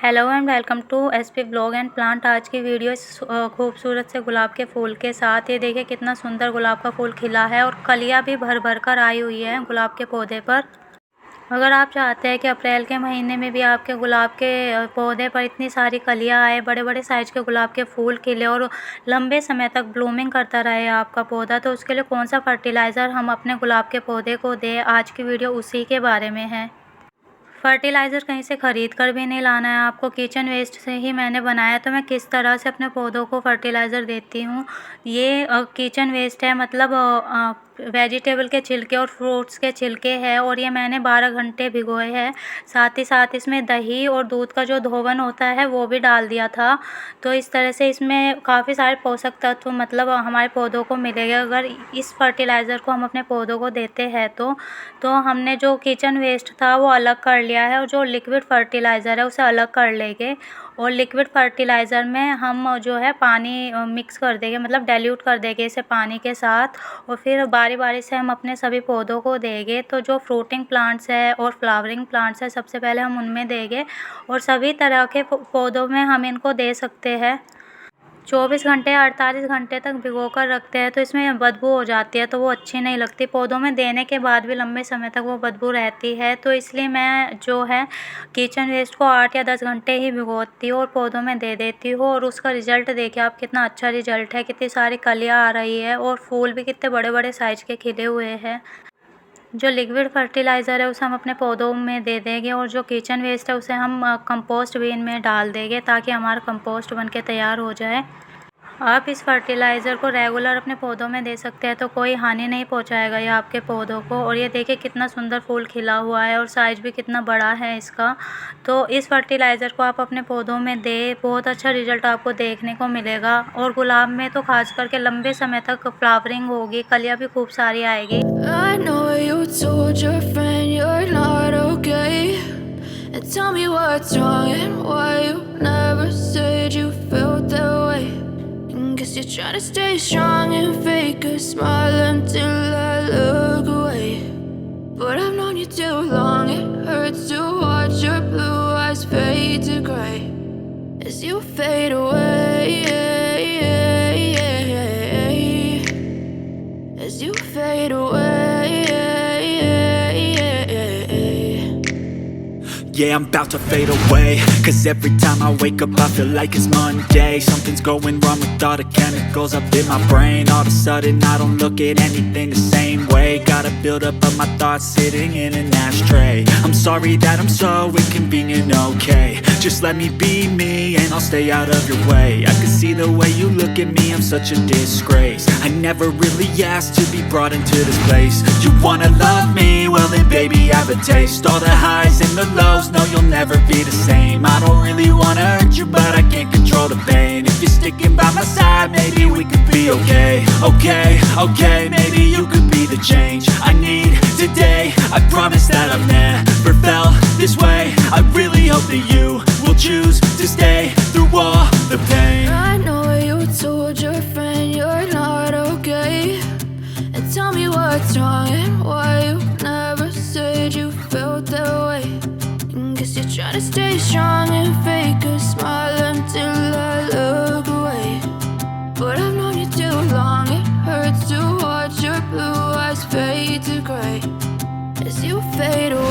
Hello and welcome to SP blog and plant. आज की video इस खूबसूरत से गुलाब के फूल के साथ। ये देखिए कितना सुंदर गुलाब का फूल खिला है और कलियां भी भर भर कर आई हुई है गुलाब के पौधे पर। अगर आप चाहते हैं कि अप्रैल के महीने में भी आपके गुलाब के पौधे पर इतनी सारी कलियां आए, बड़े बड़े साइज़ के गुलाब के फूल खिले और लंबे समय तक ब्लूमिंग करता रहे आपका पौधा, तो उसके लिए कौन सा फर्टिलाइज़र हम अपने गुलाब के पौधे को दें, आज की वीडियो उसी के बारे में है। फर्टिलाइज़र कहीं से ख़रीद कर भी नहीं लाना है आपको, किचन वेस्ट से ही मैंने बनाया। तो मैं किस तरह से अपने पौधों को फर्टिलाइज़र देती हूँ। ये किचन वेस्ट है, मतलब वेजिटेबल के छिलके और फ्रूट्स के छिलके हैं, और ये मैंने 12 घंटे भिगोए हैं। साथ ही साथ इसमें दही और दूध का जो धोवन होता है वो भी डाल दिया था। तो इस तरह से इसमें काफ़ी सारे पोषक तत्व मतलब हमारे पौधों को मिलेंगे अगर इस फर्टिलाइज़र को हम अपने पौधों को देते हैं। तो हमने जो किचन वेस्ट था वो अलग कर लिया है और जो लिक्विड फर्टिलाइज़र है उसे अलग कर लेंगे। और लिक्विड फर्टिलाइज़र में हम जो है पानी मिक्स कर देंगे, मतलब डाइल्यूट कर देंगे इसे पानी के साथ, और फिर बारी बारी से हम अपने सभी पौधों को देंगे। तो जो फ्रूटिंग प्लांट्स है और फ्लावरिंग प्लांट्स है सबसे पहले हम उनमें देंगे, और सभी तरह के पौधों में हम इनको दे सकते हैं। 24 घंटे 48 घंटे तक भिगो कर रखते हैं तो इसमें बदबू हो जाती है, तो वो अच्छी नहीं लगती। पौधों में देने के बाद भी लंबे समय तक वो बदबू रहती है, तो इसलिए मैं जो है किचन वेस्ट को 8 या 10 घंटे ही भिगोती हूँ और पौधों में दे देती हूँ। और उसका रिज़ल्ट देखिए आप, कितना अच्छा रिज़ल्ट है, कितनी सारी कलियाँ आ रही है और फूल भी कितने बड़े बड़े साइज़ के खिले हुए हैं। जो लिक्विड फर्टिलाइज़र है उसे हम अपने पौधों में दे देंगे, और जो किचन वेस्ट है उसे हम कंपोस्ट बिन में डाल देंगे ताकि हमारा कंपोस्ट बन के तैयार हो जाए। आप इस फर्टिलाइज़र को रेगुलर अपने पौधों में दे सकते हैं, तो कोई हानि नहीं पहुंचाएगा ये आपके पौधों को। और ये देखिए कितना सुंदर फूल खिला हुआ है और साइज़ भी कितना बड़ा है इसका। तो इस फर्टिलाइज़र को आप अपने पौधों में दें, बहुत अच्छा रिज़ल्ट आपको देखने को मिलेगा। और गुलाब में तो खास करके लंबे समय तक फ्लावरिंग होगी, कलियाँ भी खूब सारी आएगी। I know you told your friend you're not okay, and tell me what's wrong and why you never said you felt that way. And guess you're trying to stay strong and fake a smile until I look away. But I've known you too long, it hurts to watch your blue eyes fade to gray as you fade away, as you fade away. Yeah, I'm about to fade away, cause every time I wake up I feel like it's Monday. Something's going wrong with all the chemicals up in my brain. All of a sudden I don't look at anything the same way. Gotta build up of my thoughts sitting in an ashtray. I'm sorry that I'm so inconvenient, okay. Just let me be me and I'll stay out of your way. I can see the way you look at me, I'm such a disgrace. I never really asked to be brought into this place. You wanna love me? Well then baby I have a taste. All the highs and the lows, no you'll never be the same. I don't really wanna hurt you but I can't control the pain. If you're sticking by my side maybe we could be okay. Okay, maybe you could be the change I need today. I promise that I've never felt this way. I really hope that you will choose to stay through all the pain. I know you told your friend you're not okay, and tell me what's wrong and why you never said you felt that way. And guess you're trying to stay strong and fake a smile until I look away. But I've known you too long, it hurts to watch your blue eyes fade to gray as you fade away.